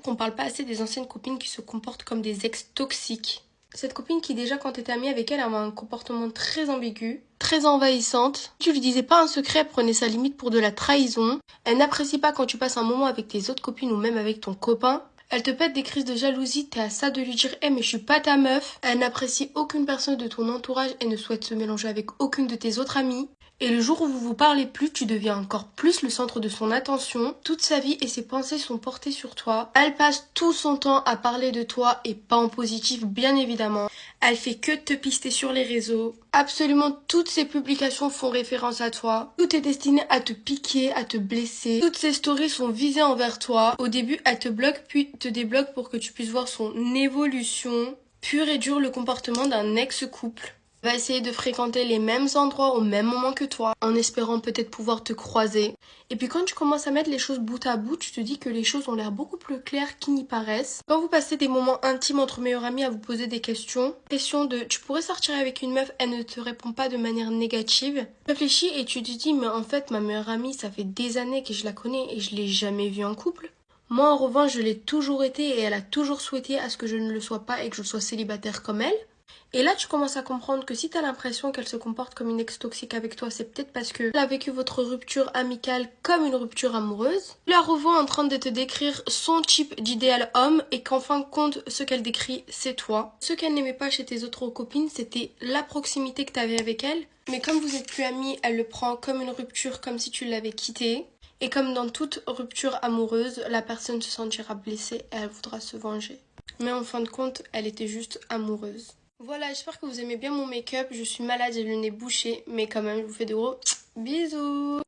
qu'on parle pas assez des anciennes copines qui se comportent comme des ex toxiques. Cette copine qui déjà quand t'étais amie avec elle avait un comportement très ambigu, très envahissante. Tu lui disais pas un secret, elle prenait sa limite pour de la trahison. Elle n'apprécie pas quand tu passes un moment avec tes autres copines ou même avec ton copain. Elle te pète des crises de jalousie, t'es à ça de lui dire « Eh mais je suis pas ta meuf ». Elle n'apprécie aucune personne de ton entourage et ne souhaite se mélanger avec aucune de tes autres amies. Et le jour où vous vous parlez plus, tu deviens encore plus le centre de son attention. Toute sa vie et ses pensées sont portées sur toi. Elle passe tout son temps à parler de toi et pas en positif, bien évidemment. Elle fait que te pister sur les réseaux. Absolument toutes ses publications font référence à toi. Tout est destiné à te piquer, à te blesser. Toutes ses stories sont visées envers toi. Au début, elle te bloque puis te débloque pour que tu puisses voir son évolution. Pur et dur le comportement d'un ex-couple. Va essayer de fréquenter les mêmes endroits au même moment que toi, en espérant peut-être pouvoir te croiser. Et puis quand tu commences à mettre les choses bout à bout, tu te dis que les choses ont l'air beaucoup plus claires qu'ils n'y paraissent. Quand vous passez des moments intimes entre meilleurs amis à vous poser des questions, question de tu pourrais sortir avec une meuf, elle ne te répond pas de manière négative. Réfléchis et tu te dis mais en fait ma meilleure amie ça fait des années que je la connais et je l'ai jamais vue en couple. Moi en revanche je l'ai toujours été et elle a toujours souhaité à ce que je ne le sois pas et que je sois célibataire comme elle. Et là, tu commences à comprendre que si t'as l'impression qu'elle se comporte comme une ex toxique avec toi, c'est peut-être parce qu'elle a vécu votre rupture amicale comme une rupture amoureuse. La revoit en train de te décrire son type d'idéal homme et qu'en fin de compte, ce qu'elle décrit, c'est toi. Ce qu'elle n'aimait pas chez tes autres copines, c'était la proximité que t'avais avec elle. Mais comme vous êtes plus amis, elle le prend comme une rupture, comme si tu l'avais quittée. Et comme dans toute rupture amoureuse, la personne se sentira blessée et elle voudra se venger. Mais en fin de compte, elle était juste amoureuse. Voilà, j'espère que vous aimez bien mon make-up. Je suis malade, j'ai le nez bouché, mais quand même, je vous fais de gros bisous.